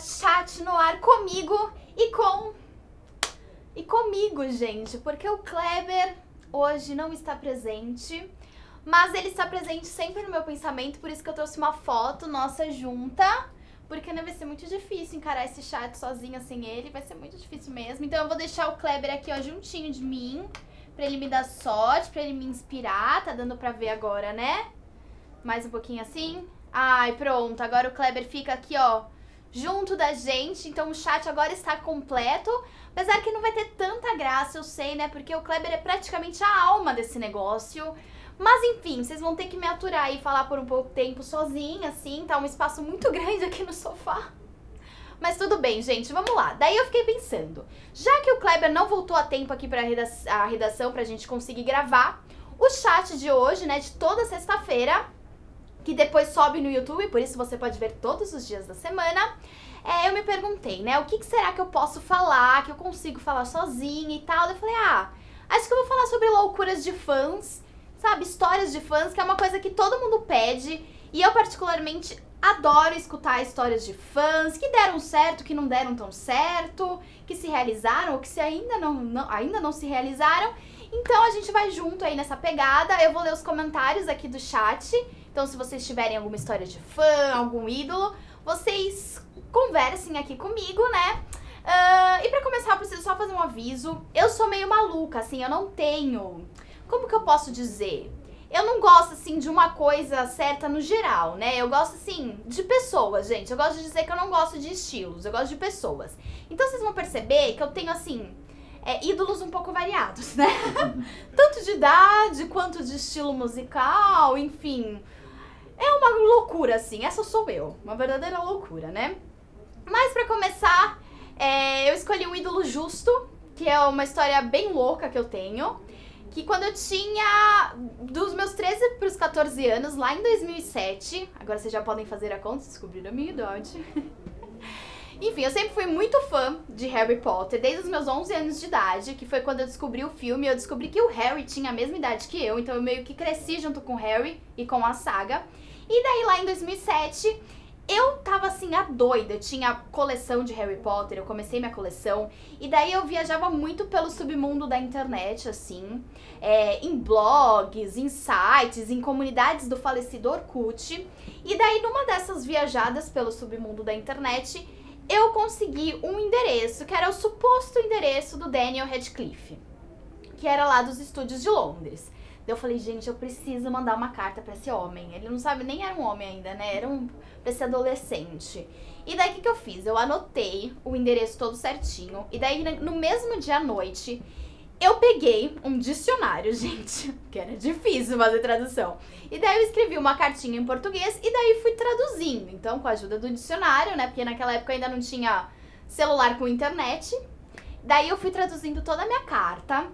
chat no ar comigo e comigo, gente, porque o Kleber hoje não está presente, mas ele está presente sempre no meu pensamento, por isso que eu trouxe uma foto nossa junta, porque né, vai ser muito difícil encarar esse chat sozinha sem ele, vai ser muito difícil mesmo. Então eu vou deixar o Kleber aqui, ó, juntinho de mim, pra ele me dar sorte, pra ele me inspirar, tá dando pra ver agora, né? Mais um pouquinho assim. Ai, pronto, agora o Kleber fica aqui, ó, junto da gente, então o chat agora está completo, apesar que não vai ter tanta graça, eu sei, né, porque o Kleber é praticamente a alma desse negócio, mas enfim, vocês vão ter que me aturar e falar por um pouco tempo sozinha, assim, tá um espaço muito grande aqui no sofá. Mas tudo bem, gente, vamos lá. Daí eu fiquei pensando, já que o Kleber não voltou a tempo aqui pra redação pra gente conseguir gravar, o chat de hoje, né, de toda sexta-feira, que depois sobe no YouTube, por isso você pode ver todos os dias da semana, eu me perguntei, né, o que será que eu posso falar, que eu consigo falar sozinha e tal. Eu falei, acho que eu vou falar sobre loucuras de fãs, sabe, histórias de fãs, que é uma coisa que todo mundo pede, e eu particularmente adoro escutar histórias de fãs, que deram certo, que não deram tão certo, que se realizaram ou que ainda não se realizaram. Então a gente vai junto aí nessa pegada, eu vou ler os comentários aqui do chat. Então se vocês tiverem alguma história de fã, algum ídolo, vocês conversem aqui comigo, né? E pra começar eu preciso só fazer um aviso. Eu sou meio maluca, assim, eu não tenho... Como que eu posso dizer? Eu não gosto, assim, de uma coisa certa no geral, né? Eu gosto, assim, de pessoas, gente. Eu gosto de dizer que eu não gosto de estilos, eu gosto de pessoas. Então vocês vão perceber que eu tenho, assim... ídolos um pouco variados, né? Tanto de idade, quanto de estilo musical, enfim. É uma loucura, assim, essa sou eu. Uma verdadeira loucura, né? Mas pra começar, eu escolhi um ídolo justo, que é uma história bem louca que eu tenho. Que quando eu tinha dos meus 13 pros 14 anos, lá em 2007, agora vocês já podem fazer a conta e descobrir a minha idade. Enfim, eu sempre fui muito fã de Harry Potter, desde os meus 11 anos de idade, que foi quando eu descobri o filme. Eu descobri que o Harry tinha a mesma idade que eu, então eu meio que cresci junto com o Harry e com a saga. E daí lá em 2007, eu tava assim, a doida, eu tinha coleção de Harry Potter, eu comecei minha coleção, e daí eu viajava muito pelo submundo da internet, assim, em blogs, em sites, em comunidades do falecido Orkut. E daí numa dessas viajadas pelo submundo da internet, eu consegui um endereço, que era o suposto endereço do Daniel Radcliffe, que era lá dos estúdios de Londres. Daí eu falei, gente, eu preciso mandar uma carta pra esse homem. Ele não sabe, nem era um homem ainda, né? Era pra esse adolescente. E daí o que eu fiz? Eu anotei o endereço todo certinho. E daí no mesmo dia à noite, eu peguei um dicionário, gente, que era difícil fazer tradução. E daí eu escrevi uma cartinha em português e daí fui traduzindo. Então, com a ajuda do dicionário, né? Porque naquela época ainda não tinha celular com internet. Daí eu fui traduzindo toda a minha carta.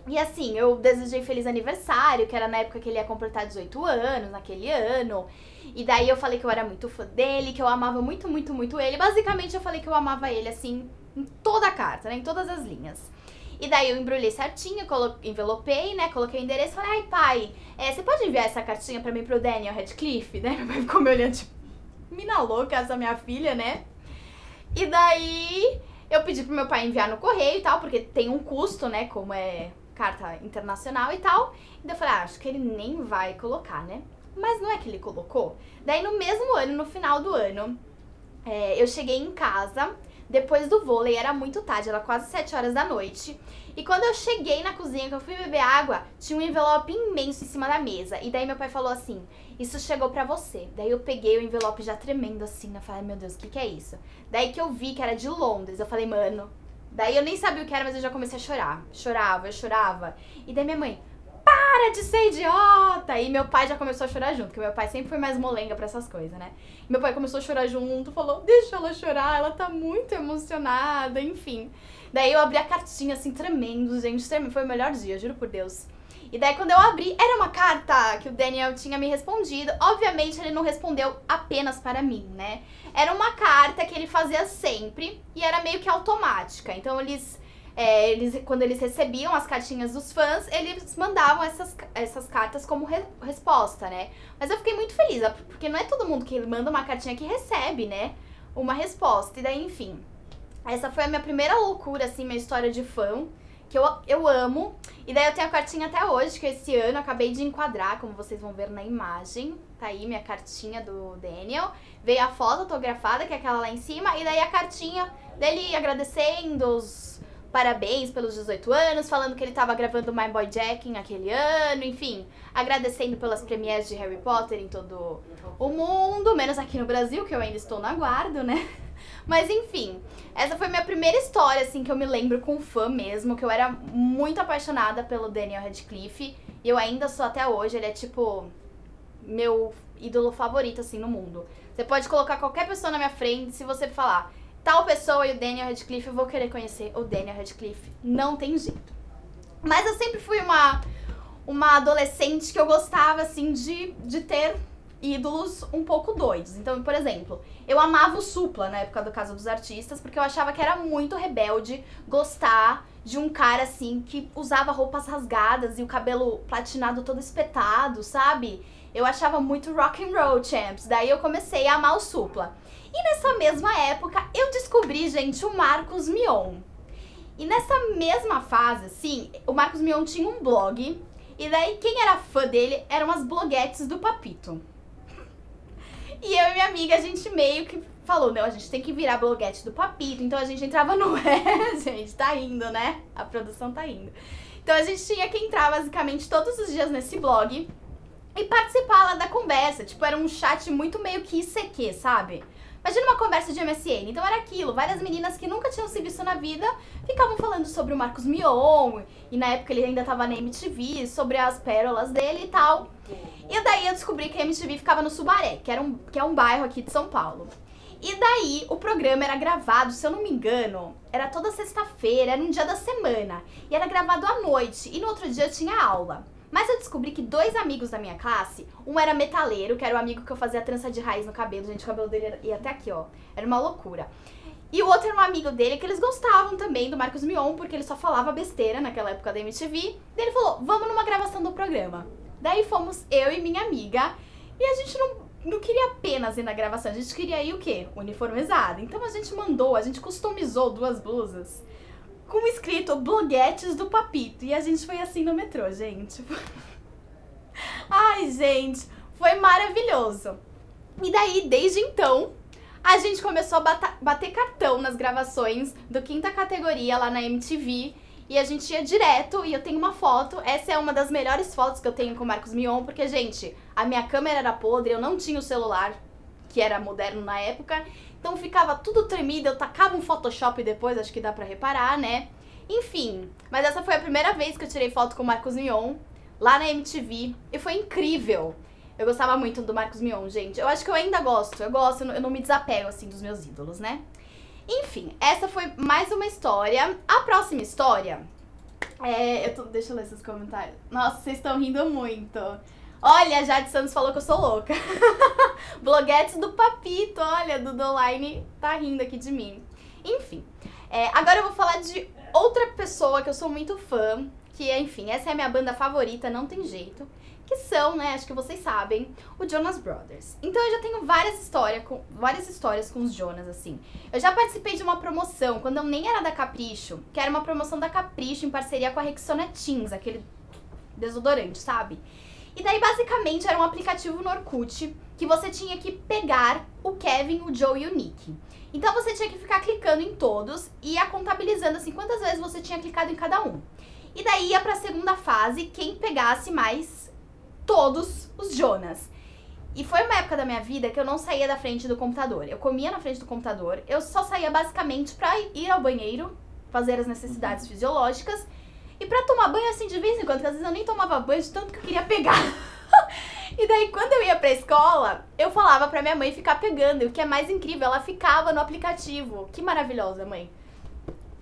E assim, eu desejei feliz aniversário, que era na época que ele ia completar 18 anos, naquele ano. E daí eu falei que eu era muito fã dele, que eu amava muito, muito, muito ele. Basicamente eu falei que eu amava ele, assim, em toda a carta, né? Em todas as linhas. E daí eu embrulhei certinho, envelopei, né? Coloquei o endereço e falei, ai pai, você pode enviar essa cartinha pra mim pro Daniel Radcliffe, né? Meu pai ficou me olhando tipo, mina louca, essa minha filha, né? E daí eu pedi pro meu pai enviar no correio e tal, porque tem um custo, né? Como é carta internacional e tal. E daí eu falei, acho que ele nem vai colocar, né? Mas não é que ele colocou. Daí no mesmo ano, no final do ano, eu cheguei em casa depois do vôlei, era muito tarde, era quase 7 horas da noite. E quando eu cheguei na cozinha, que eu fui beber água, tinha um envelope imenso em cima da mesa. E daí meu pai falou assim, isso chegou pra você. Daí eu peguei o envelope já tremendo assim, né? Falei, meu Deus, o que é isso? Daí que eu vi que era de Londres, eu falei, mano... Daí eu nem sabia o que era, mas eu já comecei a chorar. Chorava, eu chorava. E daí minha mãe, para de ser idiota! E meu pai já começou a chorar junto, porque meu pai sempre foi mais molenga pra essas coisas, né? E meu pai começou a chorar junto, falou, deixa ela chorar, ela tá muito emocionada, enfim. Daí eu abri a cartinha, assim, tremendo, gente, tremendo. Foi o melhor dia, juro por Deus. E daí quando eu abri, era uma carta que o Daniel tinha me respondido. Obviamente ele não respondeu apenas para mim, né? Era uma carta que ele fazia sempre e era meio que automática. Então quando eles recebiam as cartinhas dos fãs, eles mandavam essas cartas como resposta, né? Mas eu fiquei muito feliz, porque não é todo mundo que manda uma cartinha que recebe, né? uma resposta. E daí, enfim, essa foi a minha primeira loucura, assim, minha história de fã, que eu amo. E daí eu tenho a cartinha até hoje, que esse ano eu acabei de enquadrar, como vocês vão ver na imagem. Tá aí minha cartinha do Daniel. Veio a foto autografada, que é aquela lá em cima, e daí a cartinha dele agradecendo os parabéns pelos 18 anos, falando que ele tava gravando My Boy Jackin aquele ano, enfim, agradecendo pelas premieres de Harry Potter em todo o mundo, menos aqui no Brasil, que eu ainda estou no aguardo, né? Mas enfim, essa foi minha primeira história, assim, que eu me lembro com fã mesmo, que eu era muito apaixonada pelo Daniel Radcliffe, e eu ainda sou até hoje, ele é tipo meu ídolo favorito, assim, no mundo. Você pode colocar qualquer pessoa na minha frente, se você falar tal pessoa e o Daniel Radcliffe, eu vou querer conhecer o Daniel Radcliffe, não tem jeito. Mas eu sempre fui uma adolescente que eu gostava, assim, de ter ídolos um pouco doidos. Então, por exemplo, eu amava o Supla na época do Casa dos Artistas, porque eu achava que era muito rebelde gostar de um cara, assim, que usava roupas rasgadas e o cabelo platinado todo espetado, sabe? Eu achava muito rock and roll, champs. Daí eu comecei a amar o Supla. E nessa mesma época, eu descobri, gente, o Marcos Mion. E nessa mesma fase, assim, o Marcos Mion tinha um blog, e daí quem era fã dele eram as bloguetes do Papito. E eu e minha amiga, a gente meio que falou, não, a gente tem que virar bloguete do Papito. Então a gente entrava no... gente, tá indo, né? A produção tá indo. Então a gente tinha que entrar basicamente todos os dias nesse blog e participar lá da conversa. Tipo, era um chat muito meio que ICQ, sabe? Imagina uma conversa de MSN. Então era aquilo, várias meninas que nunca tinham se visto na vida ficavam falando sobre o Marcos Mion, e na época ele ainda tava na MTV, sobre as pérolas dele e tal. E daí eu descobri que a MTV ficava no Sumaré, que é um bairro aqui de São Paulo. E daí o programa era gravado, se eu não me engano, era toda sexta-feira, era um dia da semana. E era gravado à noite, e no outro dia eu tinha aula. Mas eu descobri que 2 amigos da minha classe, um era metaleiro, que era o amigo que eu fazia trança de raiz no cabelo, gente, o cabelo dele ia até aqui, ó, era uma loucura. E o outro era um amigo dele, que eles gostavam também do Marcos Mion, porque ele só falava besteira naquela época da MTV. Daí ele falou, vamos numa gravação do programa. Daí fomos eu e minha amiga, e a gente não queria apenas ir na gravação, a gente queria ir o quê? Uniformizada. Então a gente customizou 2 blusas com escrito bloguetes do Papito. E a gente foi assim no metrô, gente. Ai, gente, foi maravilhoso. E daí, desde então, a gente começou a bater cartão nas gravações do Quinta Categoria lá na MTV. E a gente ia direto, e eu tenho uma foto. Essa é uma das melhores fotos que eu tenho com o Marcos Mion, porque, gente, a minha câmera era podre, eu não tinha o celular, que era moderno na época. Então ficava tudo tremido, eu tacava um Photoshop depois, acho que dá pra reparar, né? Enfim, mas essa foi a primeira vez que eu tirei foto com o Marcos Mion, lá na MTV, e foi incrível. Eu gostava muito do Marcos Mion, gente. Eu acho que eu ainda gosto, eu não me desapego, assim, dos meus ídolos, né? Enfim, essa foi mais uma história. A próxima história, deixa eu ler esses comentários. Nossa, vocês estão rindo muito. Olha, a Jade Santos falou que eu sou louca. Bloguetes do Papito, olha, do Doline tá rindo aqui de mim. Enfim, agora eu vou falar de outra pessoa que eu sou muito fã, que, enfim, essa é a minha banda favorita, não tem jeito. Que são, né, acho que vocês sabem, o Jonas Brothers. Então eu já tenho várias histórias com os Jonas, assim. Eu já participei de uma promoção, quando eu nem era da Capricho, que era uma promoção da Capricho em parceria com a Rexona Teens, aquele desodorante, sabe? E daí, basicamente, era um aplicativo no Orkut que você tinha que pegar o Kevin, o Joe e o Nick. Então você tinha que ficar clicando em todos e ia contabilizando, assim, quantas vezes você tinha clicado em cada um. E daí ia pra segunda fase quem pegasse mais todos os Jonas. E foi uma época da minha vida que eu não saía da frente do computador. Eu comia na frente do computador, eu só saía basicamente pra ir ao banheiro, fazer as necessidades fisiológicas e pra tomar banho assim de vez em quando, porque às vezes eu nem tomava banho de tanto que eu queria pegar. E daí quando eu ia pra escola, eu falava pra minha mãe ficar pegando, e o que é mais incrível, ela ficava no aplicativo. Que maravilhosa, mãe.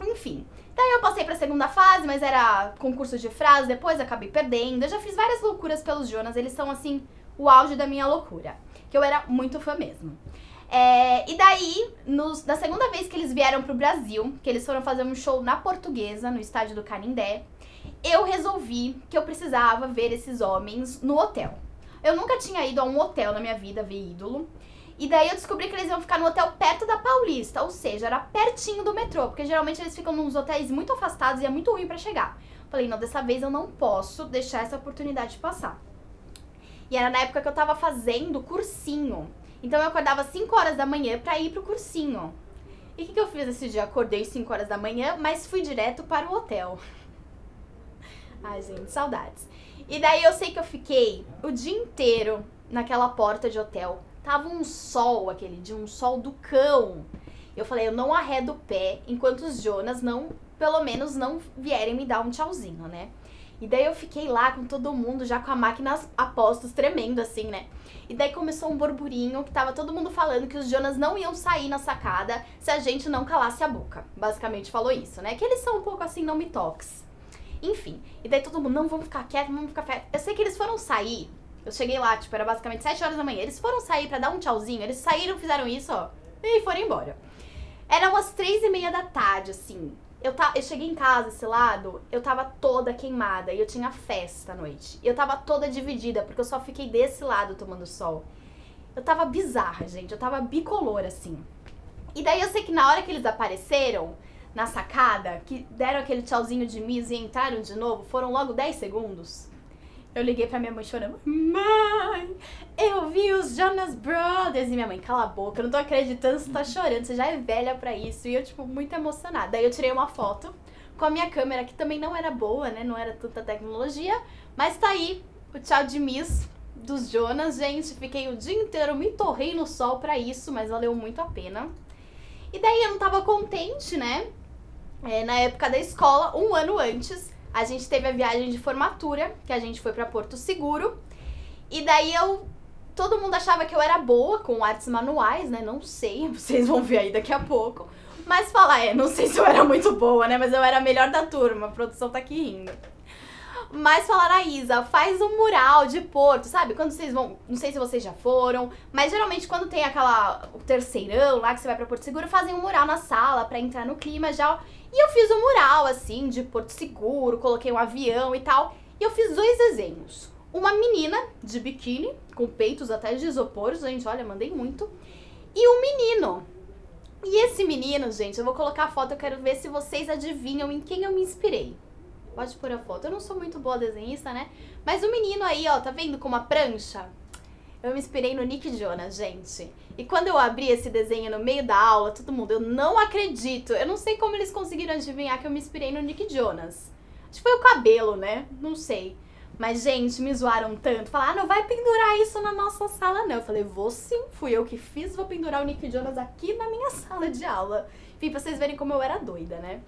Enfim, daí eu passei pra segunda fase, mas era concurso de frase, depois acabei perdendo. Eu já fiz várias loucuras pelos Jonas, eles são assim, o auge da minha loucura, que eu era muito fã mesmo. E daí, na segunda vez que eles vieram pro Brasil, que eles foram fazer um show na Portuguesa, no estádio do Canindé, eu resolvi que eu precisava ver esses homens no hotel. Eu nunca tinha ido a um hotel na minha vida ver ídolo. E daí eu descobri que eles iam ficar no hotel perto da Paulista, ou seja, era pertinho do metrô, porque geralmente eles ficam nos hotéis muito afastados e é muito ruim pra chegar. Falei, não, dessa vez eu não posso deixar essa oportunidade passar. E era na época que eu tava fazendo cursinho. Então eu acordava 5 horas da manhã pra ir pro cursinho. E o que eu fiz esse dia? Acordei 5 horas da manhã, mas fui direto para o hotel. Ai, gente, saudades. E daí eu sei que eu fiquei o dia inteiro naquela porta de hotel. Tava um sol aquele dia, um sol do cão. Eu falei, eu não arredo o pé enquanto os Jonas não, pelo menos, não vierem me dar um tchauzinho, né? E daí eu fiquei lá com todo mundo, já com a máquina a postos, tremendo assim, né? E daí começou um burburinho que tava todo mundo falando que os Jonas não iam sair na sacada se a gente não calasse a boca. Basicamente falou isso, né? Que eles são um pouco assim, não me toques. Enfim, e daí todo mundo, não, vamos ficar quieto, vamos ficar quieto. Eu sei que eles foram sair. Eu cheguei lá, tipo, era basicamente 7 horas da manhã. Eles foram sair pra dar um tchauzinho. Eles saíram, fizeram isso, ó, e foram embora. Era umas 3h30 da tarde, assim. Eu cheguei em casa, esse lado, eu tava toda queimada. E eu tinha festa à noite. E eu tava toda dividida, porque eu só fiquei desse lado tomando sol. Eu tava bizarra, gente. Eu tava bicolor, assim. E daí eu sei que na hora que eles apareceram na sacada, que deram aquele tchauzinho de Miss e entraram de novo, foram logo 10 segundos. Eu liguei pra minha mãe chorando. Mãe, eu vi os Jonas Brothers. E minha mãe, cala a boca, eu não tô acreditando, você tá chorando, você já é velha pra isso. E eu, tipo, muito emocionada. Daí eu tirei uma foto com a minha câmera, que também não era boa, né? Não era tanta tecnologia. Mas tá aí o tchau de Miss dos Jonas, gente. Fiquei o dia inteiro, me torrei no sol pra isso, mas valeu muito a pena. E daí eu não tava contente, né? Na época da escola, um ano antes, a gente teve a viagem de formatura, que a gente foi pra Porto Seguro. E daí todo mundo achava que eu era boa com artes manuais, né? Não sei, vocês vão ver aí daqui a pouco. Mas falar, não sei se eu era muito boa, né? Mas eu era a melhor da turma, a produção tá aqui rindo. Mas falaram, Isa, faz um mural de Porto, sabe? Quando vocês vão, não sei se vocês já foram, mas geralmente quando tem o terceirão lá que você vai pra Porto Seguro, fazem um mural na sala pra entrar no clima já. E eu fiz um mural, assim, de Porto Seguro, coloquei um avião e tal. E eu fiz 2 desenhos. Uma menina de biquíni, com peitos até de isopor, gente, olha, mandei muito. E um menino. E esse menino, gente, eu vou colocar a foto, eu quero ver se vocês adivinham em quem eu me inspirei. Pode pôr a foto. Eu não sou muito boa desenhista, né? Mas o menino aí, ó, tá vendo com uma prancha? Eu me inspirei no Nick Jonas, gente. E quando eu abri esse desenho no meio da aula, todo mundo, eu não acredito. Eu não sei como eles conseguiram adivinhar que eu me inspirei no Nick Jonas. Acho que foi o cabelo, né? Não sei. Mas, gente, me zoaram tanto. Falaram, não vai pendurar isso na nossa sala, não. Eu falei, vou sim. Fui eu que fiz, vou pendurar o Nick Jonas aqui na minha sala de aula. Enfim, pra vocês verem como eu era doida, né?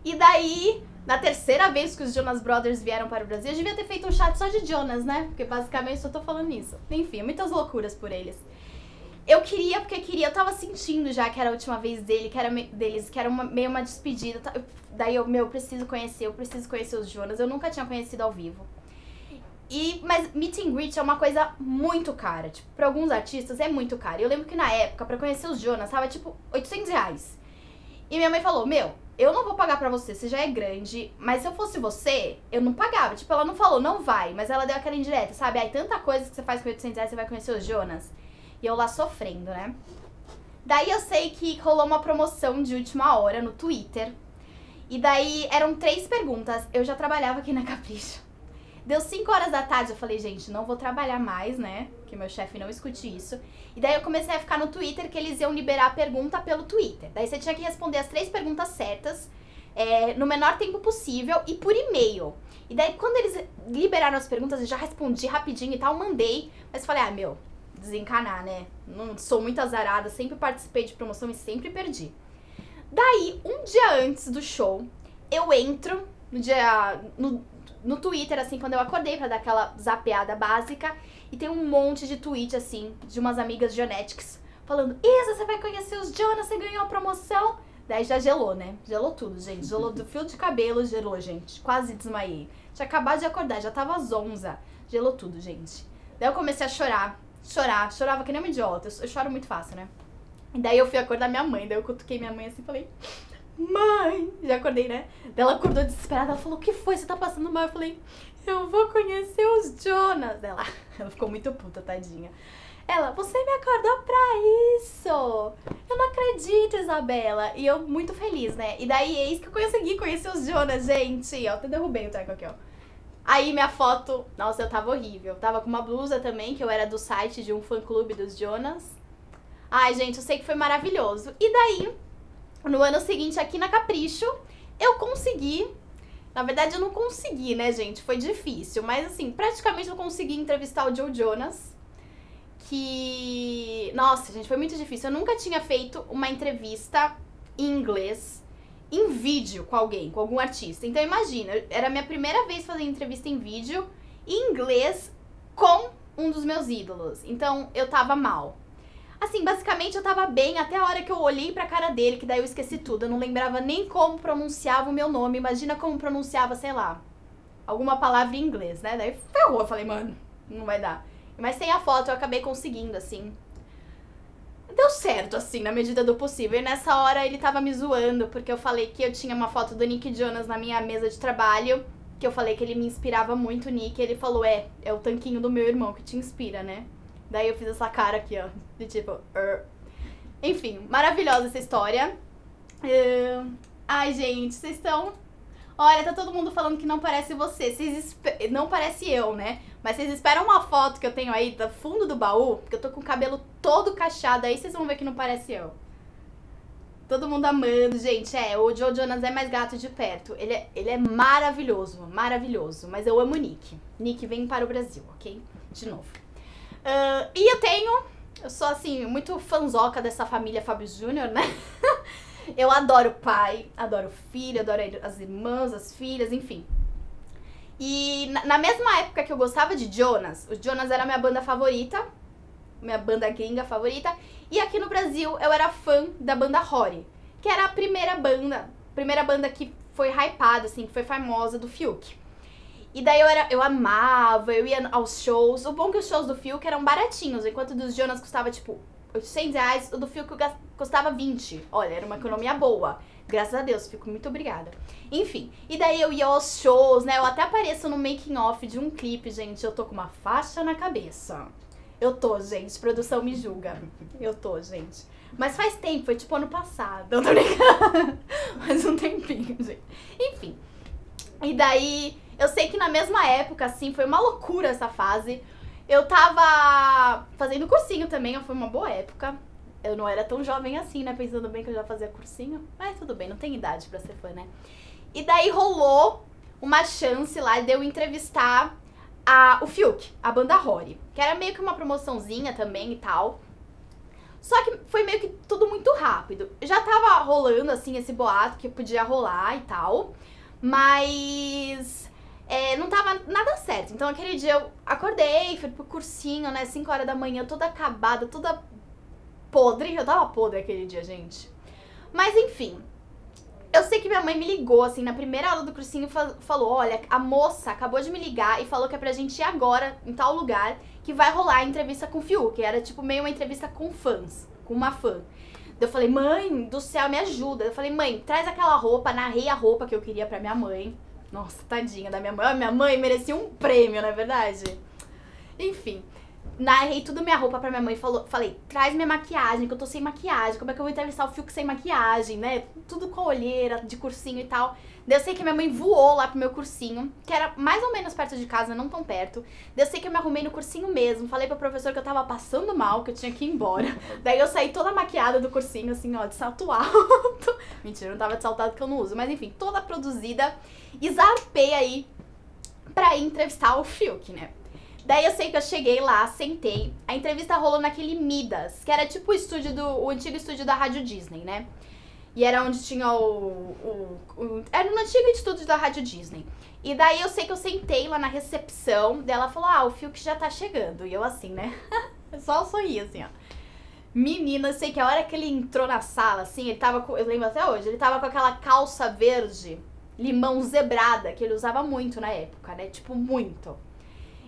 E daí, na terceira vez que os Jonas Brothers vieram para o Brasil, eu devia ter feito um chat só de Jonas, né? Porque basicamente eu tô falando isso. Enfim, muitas loucuras por eles. Eu queria, eu tava sentindo já que era a última vez deles, que era meio uma despedida. Daí eu preciso conhecer os Jonas. Eu nunca tinha conhecido ao vivo. Mas meet and greet é uma coisa muito cara. Tipo, pra alguns artistas é muito caro. Eu lembro que na época, pra conhecer os Jonas, tava tipo R$800. E minha mãe falou, eu não vou pagar pra você já é grande, mas se eu fosse você, eu não pagava. Tipo, ela não falou, não vai, mas ela deu aquela indireta, sabe? Aí tanta coisa que você faz com R$800, você vai conhecer os Jonas. E eu lá sofrendo, né? Daí eu sei que rolou uma promoção de última hora no Twitter. E daí eram 3 perguntas. Eu já trabalhava aqui na Capricho. Deu 5 horas da tarde, eu falei, gente, não vou trabalhar mais, né? Que meu chefe não escute isso. E daí eu comecei a ficar no Twitter que eles iam liberar a pergunta pelo Twitter. Daí você tinha que responder as 3 perguntas certas no menor tempo possível e por e-mail. E daí quando eles liberaram as perguntas, eu já respondi rapidinho e tal, mandei. Mas falei, desencanar, né? Não sou muito azarada, sempre participei de promoção e sempre perdi. Daí, um dia antes do show, eu entro no Twitter, assim, quando eu acordei pra dar aquela zapeada básica, e tem um monte de tweet, assim, de umas amigas Jonetics, falando, Isa, você vai conhecer os Jonas, você ganhou a promoção. Daí já gelou, né? Gelou tudo, gente. Gelou do fio de cabelo, gelou, gente. Quase desmaiei. Tinha acabado de acordar, já tava às 11. Gelou tudo, gente. Daí eu comecei a chorava que nem uma idiota. Eu choro muito fácil, né? E daí eu fui acordar minha mãe, daí eu cutuquei minha mãe assim e falei, mãe, já acordei, né? Daí ela acordou desesperada, ela falou, o que foi? Você tá passando mal? Eu falei, eu vou conhecer os Jonas. Jonas? Ela ficou muito puta, tadinha. Ela, você me acordou pra isso! Eu não acredito, Isabela. E eu muito feliz, né? E daí, eis que eu consegui conhecer os Jonas, gente. Ó, até derrubei o treco aqui, ó. Aí minha foto, nossa, eu tava horrível. Eu tava com uma blusa também, que eu era do site de um fã-clube dos Jonas. Ai, gente, eu sei que foi maravilhoso. E daí, no ano seguinte, aqui na Capricho, eu consegui... Na verdade, eu não consegui, né, gente? Foi difícil. Mas, assim, praticamente eu consegui entrevistar o Joe Jonas. Que... Nossa, gente, foi muito difícil. Eu nunca tinha feito uma entrevista em inglês, em vídeo com alguém, com algum artista. Então, imagina, era a minha primeira vez fazendo entrevista em vídeo, em inglês, com um dos meus ídolos. Então, eu tava mal. Assim, basicamente eu tava bem até a hora que eu olhei pra cara dele, que daí eu esqueci tudo. Eu não lembrava nem como pronunciava o meu nome. Imagina como pronunciava, sei lá, alguma palavra em inglês, né? Daí ferrou, eu falei, mano, não vai dar. Mas sem a foto eu acabei conseguindo, assim. Deu certo, assim, na medida do possível. E nessa hora ele tava me zoando, porque eu falei que eu tinha uma foto do Nick Jonas na minha mesa de trabalho. Que eu falei que ele me inspirava muito, o Nick. E ele falou, é o tanquinho do meu irmão que te inspira, né? Daí eu fiz essa cara aqui, ó, de tipo... Enfim, maravilhosa essa história. Ai, gente, vocês estão... Olha, tá todo mundo falando que não parece você. Não parece eu, né? Mas vocês esperam uma foto que eu tenho aí do fundo do baú, porque eu tô com o cabelo todo cacheado, aí vocês vão ver que não parece eu. Todo mundo amando, gente. O Joe Jonas é mais gato de perto. Ele é maravilhoso, maravilhoso. Mas eu amo o Nick. Nick vem para o Brasil, ok? De novo. E eu sou assim, muito fanzoca dessa família Fábio Júnior, né? Eu adoro o pai, adoro o filho, adoro as irmãs, as filhas, enfim. E na mesma época que eu gostava de Jonas, o Jonas era a minha banda favorita, minha banda gringa favorita, e aqui no Brasil eu era fã da banda Rory, que era a primeira banda que foi hypada, assim, que foi famosa do Fiuk. E daí eu amava, eu ia aos shows. O bom é que os shows do Fiuk eram baratinhos, enquanto dos Jonas custava, tipo, R$800, o do Fiuk custava 20. Olha, era uma economia boa. Graças a Deus, fico muito obrigada. Enfim, e daí eu ia aos shows, né? Eu até apareço no making off de um clipe, gente. Eu tô com uma faixa na cabeça. Eu tô, gente. Produção me julga. Eu tô, gente. Mas faz tempo, foi tipo ano passado. Eu tô brincando. Faz um tempinho, gente. Enfim. E daí... Eu sei que na mesma época, assim, foi uma loucura essa fase. Eu tava fazendo cursinho também, foi uma boa época. Eu não era tão jovem assim, né? Pensando bem que eu já fazia cursinho. Mas tudo bem, não tem idade pra ser fã, né? E daí rolou uma chance lá de eu entrevistar o Fiuk, a banda Rory. Que era meio que uma promoçãozinha também e tal. Só que foi meio que tudo muito rápido. Já tava rolando, assim, esse boato que podia rolar e tal. Mas... não tava nada certo. Então aquele dia eu acordei, fui pro cursinho, né, 5 horas da manhã, toda acabada, toda podre. Eu tava podre aquele dia, gente. Mas enfim, eu sei que minha mãe me ligou, assim, na primeira aula do cursinho e falou, olha, a moça acabou de me ligar e falou que é pra gente ir agora, em tal lugar, que vai rolar a entrevista com o Fiuk. Era tipo meio uma entrevista com fãs, com uma fã. Eu falei, mãe do céu, me ajuda. Eu falei, mãe, traz aquela roupa, narrei a roupa que eu queria pra minha mãe. Nossa, tadinha da minha mãe. Minha mãe merecia um prêmio, não é verdade? Enfim, narrei tudo minha roupa pra minha mãe. Falei, traz minha maquiagem, que eu tô sem maquiagem. Como é que eu vou entrevistar o Fiuk sem maquiagem, né? Tudo com olheira, de cursinho e tal. Daí eu sei que minha mãe voou lá pro meu cursinho, que era mais ou menos perto de casa, não tão perto. Daí eu sei que eu me arrumei no cursinho mesmo. Falei pro professor que eu tava passando mal, que eu tinha que ir embora. Daí eu saí toda maquiada do cursinho, assim, ó, de salto alto. Mentira, não tava de salto alto que eu não uso. Mas enfim, toda produzida. E zarpei aí pra ir entrevistar o Fiuk, né? Daí eu sei que eu cheguei lá, sentei. A entrevista rolou naquele Midas, que era tipo o antigo estúdio da Rádio Disney, né? E era onde tinha era no antigo estúdio da Rádio Disney. E daí eu sei que eu sentei lá na recepção, daí ela falou, o Fiuk já tá chegando. E eu assim, né? Só sorri assim, ó. Menina, eu sei que a hora que ele entrou na sala, assim, ele tava com, eu lembro até hoje, ele tava com aquela calça verde, limão zebrada, que ele usava muito na época, né? Tipo, muito.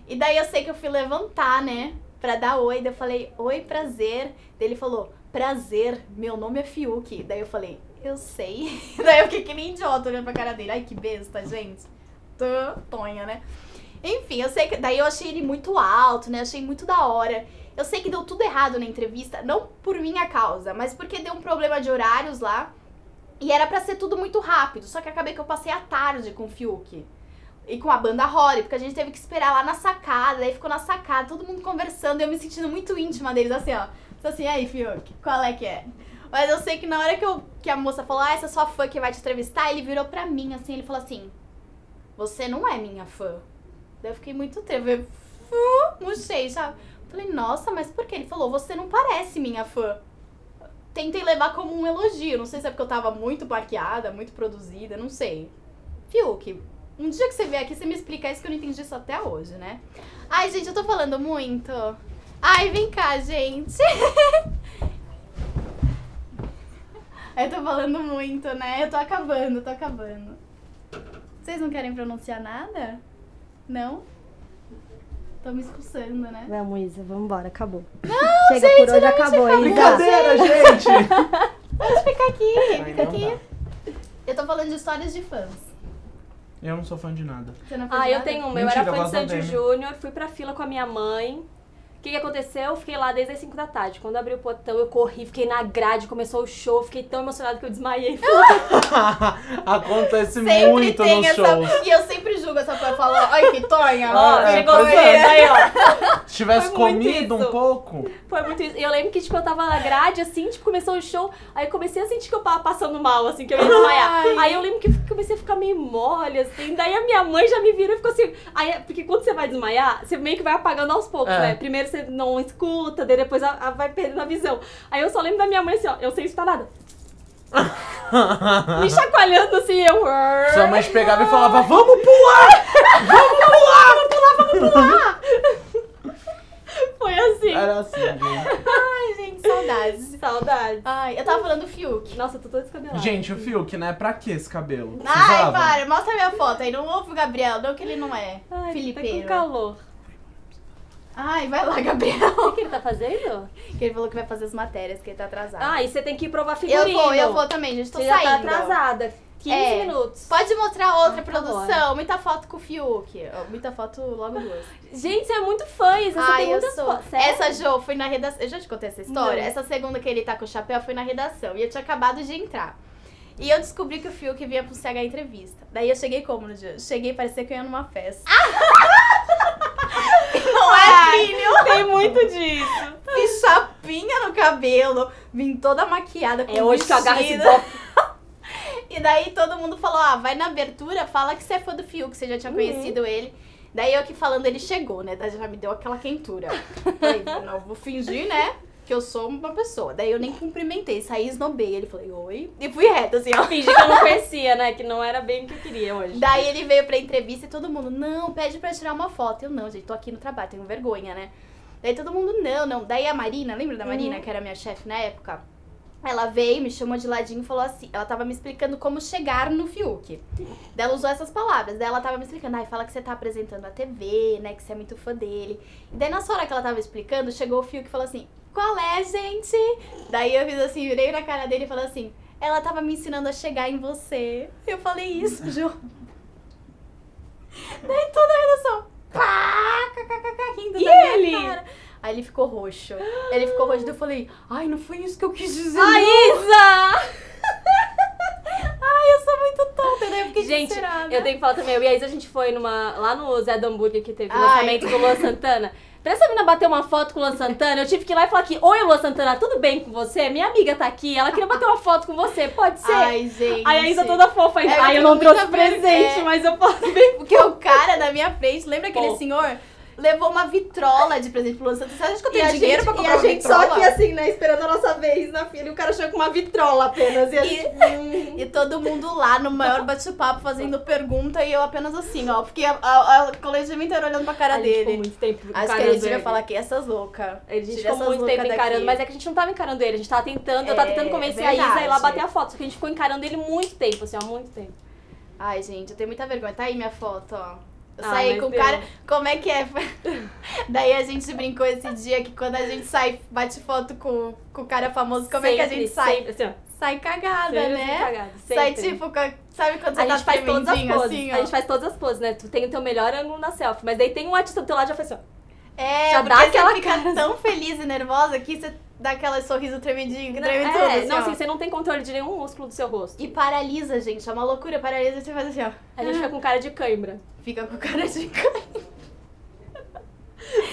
E daí eu sei que eu fui levantar, né? Pra dar oi. Daí eu falei, oi, prazer. Daí ele falou, prazer, meu nome é Fiuk. Daí eu falei, eu sei. Daí eu fiquei que nem idiota olhando pra cara dele. Ai, que besta, gente. Tonha, né? Enfim, eu sei que... Daí eu achei ele muito alto, né? Achei muito da hora. Eu sei que deu tudo errado na entrevista, não por minha causa, mas porque deu um problema de horários lá. E era pra ser tudo muito rápido, só que acabei que eu passei a tarde com o Fiuk. E com a banda Holly, porque a gente teve que esperar lá na sacada, daí ficou na sacada, todo mundo conversando, e eu me sentindo muito íntima deles, assim, ó. Assim, aí, Fiuk, qual é que é? Mas eu sei que na hora que a moça falou, essa é sua fã que vai te entrevistar, ele virou pra mim, assim, ele falou assim, você não é minha fã. Daí eu fiquei muito tempo, eu murchei, sabe? Falei, nossa, mas por quê? Ele falou, você não parece minha fã. Tentei levar como um elogio, não sei se é porque eu tava muito maquiada, muito produzida, não sei. Fiuk, um dia que você vier aqui, você me explica isso que eu não entendi isso até hoje, né? Ai, gente, eu tô falando muito. Ai, vem cá, gente. Eu tô falando muito, né? Eu tô acabando, Vocês não querem pronunciar nada? Não? Tô me expulsando, né? Vamos, Isa, vamos embora, acabou. Não, chega, gente, por hoje não, acabou, chega, Isa. Brincadeira, gente! Pode ficar aqui, Ai, fica não aqui. Eu tô falando de histórias de fãs. Eu não sou fã de nada. Você não fez Eu nada? tenho uma. Mentira, Eu era eu fã de gosto da Sandy Demi. Júnior, fui pra fila com a minha mãe. O que aconteceu? Eu fiquei lá desde as 5 da tarde. Quando abriu o portão, eu corri, fiquei na grade, começou o show, fiquei tão emocionada que eu desmaiei. Acontece Sempre muito tem nos essa... shows. E eu sempre julgo essa fã, falo, ai que tonha. Ó, É, chegou pois cedo é. aí, ó. Se tivesse Foi muito comido isso. um pouco... Foi muito isso. E eu lembro que, tipo, eu tava na grade, assim, tipo, começou o show, aí eu comecei a sentir que eu tava passando mal, assim, que eu ia desmaiar. Ai. Aí eu lembro que comecei a ficar meio mole, assim, daí a minha mãe já me virou e ficou assim... Aí, porque quando você vai desmaiar, você meio que vai apagando aos poucos, É. né? Primeiro você não escuta, daí depois vai perdendo a visão. Aí eu só lembro da minha mãe assim, ó, eu sem escutar nada. Me chacoalhando assim, eu... Sua mãe pegava e falava, vamos pular! Foi assim. Era assim, gente. Ai, gente, saudades. Saudades. Ai, eu tava falando do Fiuk. Nossa, eu tô toda descabelada. Gente, o Fiuk, né? Pra que esse cabelo? Ai, Precisava? para, mostra minha foto aí. Não ouve o Gabriel, não que ele não é. Ai, tá com Filipeiro. calor. Ai, vai lá, Gabriel. O que ele tá fazendo? Que ele falou que vai fazer as matérias, que ele tá atrasado. Ah, e você tem que provar figurino. eu vou também, gente. Tô Você saindo. já tá atrasada. 15 É. minutos. Pode mostrar outra Ah, tá produção. Muita foto com o Fiuk. Ó, muita foto logo duas. Gente, você é muito fã, Isa. Você Ai, tem eu muitas sou. fotos. Sério? Essa Jo foi na redação. Eu já te contei essa história? Não. Essa segunda que ele tá com o chapéu foi na redação. E eu tinha acabado de entrar. E eu descobri que o Fiuk vinha pro CH Entrevista. Daí eu cheguei como no dia? Cheguei, parecia que eu ia numa festa. Não é, filho? Tem muito disso. Fiz chapinha no cabelo. Vim toda maquiada com É hoje que eu agarro esse vestido. golpe. E daí todo mundo falou, vai na abertura, fala que você é fã do Fiuk, que você já tinha conhecido ele. Daí eu aqui falando, ele chegou, né? Daí já me deu aquela quentura. Falei, não, vou fingir, né? Que eu sou uma pessoa. Daí eu nem cumprimentei, saí e esnobei. Ele falou, oi. E fui reta, assim, ó. Fingi que eu não conhecia, né? Que não era bem o que eu queria hoje. Daí ele veio pra entrevista e todo mundo, não, pede pra tirar uma foto. Eu, não, gente, tô aqui no trabalho, tenho vergonha, né? Daí todo mundo, não. Daí a Marina, lembra da Marina, que era minha chefe na época? Ela veio, me chamou de ladinho e falou assim, ela tava me explicando como chegar no Fiuk. Daí ela usou essas palavras, daí ela tava me explicando, fala que você tá apresentando a TV, né, que você é muito fã dele. E daí nessa hora que ela tava explicando, chegou o Fiuk e falou assim, qual é, gente? Daí eu fiz assim, virei na cara dele e falei assim, ela tava me ensinando a chegar em você. Eu falei isso, Ju. Daí toda a redação, pá, rindo E da minha ele? cara. Aí ele ficou roxo. Ele ficou roxo, daí eu falei, ai, não foi isso que eu quis dizer. Ai, não. Isa! Ai, eu sou muito tonta, né? Eu fiquei Gente, desesperada. eu tenho que falar também. Eu e a Isa, a gente foi lá no Zé do Hambúrguer, que teve o Ai. lançamento do Luan Santana. Pra essa menina bater uma foto com o Luan Santana, eu tive que ir lá e falar aqui, oi, Luan Santana, tudo bem com você? Minha amiga tá aqui, ela queria bater uma foto com você, pode ser? Ai, gente. Aí a Isa toda fofa, É, ai, eu eu não tô muito trouxe presente, é. mas eu posso ver. Porque o cara na minha frente, lembra aquele Pô. senhor? Levou uma vitrola de presente pro Luan Santana. Você acha que eu tenho E a dinheiro gente, pra e comprar a uma gente vitrola? só aqui assim, né, esperando a nossa vez na fila, e o cara chegou com uma vitrola apenas. E a gente... E todo mundo lá no maior bate-papo fazendo pergunta e eu apenas assim, ó. Porque a coletiva inteira olhando pra cara A gente ficou dele. muito tempo Acho que encarando ele devia ele. falar que essas loucas. A gente ficou muito tempo encarando, mas é que a gente não tava encarando ele, a gente tava tentando, eu tava É, tentando convencer a Isa a ir lá verdade. bater a foto, só que a gente ficou encarando ele muito tempo, assim, ó, muito tempo. Ai, gente, eu tenho muita vergonha. Tá aí minha foto, ó. Eu Ah, saí mas com o deu. cara. Como é que é? Daí a gente brincou esse dia que quando a gente sai, bate foto com o cara famoso, como é que a gente sai? Sempre, assim, ó. sai cagada, Sempre né? cagada, Sai sempre. tipo, sabe quando você A tá gente faz todas as tremendinho poses. assim, ó? A gente faz todas as poses, né? Tu tem o teu melhor ângulo na selfie, mas daí tem um artista do teu lado e já faz assim, ó. É, Já porque dá aquela você fica cara. tão feliz e nervosa que você dá aquele sorriso tremendinho, que treme tudo, assim, não, ó. assim, você não tem controle de nenhum músculo do seu rosto. E paralisa, gente. É uma loucura, paralisa e você faz assim, ó. A gente fica com cara de cãibra. Fica com cara de cãibra.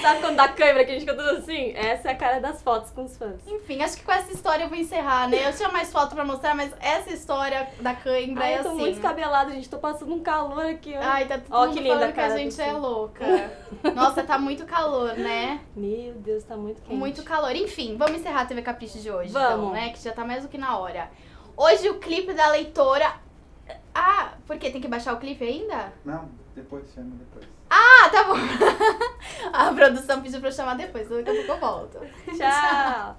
Sabe quando dá cãibra que a gente fica tudo assim? Essa é a cara das fotos com os fãs. Enfim, acho que com essa história eu vou encerrar, né? Eu tinha mais foto pra mostrar, mas essa história da cãibra Ai, é eu tô assim. muito descabelada, gente. Tô passando um calor aqui, ó. Ai, tá todo Ó, mundo que linda falando a que a cara gente do é Sim. louca. Nossa, tá muito calor, né? Meu Deus, tá muito quente. Muito calor. Enfim, vamos encerrar a TV Capricho de hoje, Vamos. então, né? Que já tá mais do que na hora. Hoje o clipe da leitora... Ah, por quê? Tem que baixar o clipe ainda? Não, depois, chama depois. Ah, tá bom. A produção pediu pra eu chamar depois, daqui a pouco eu volto. Tchau.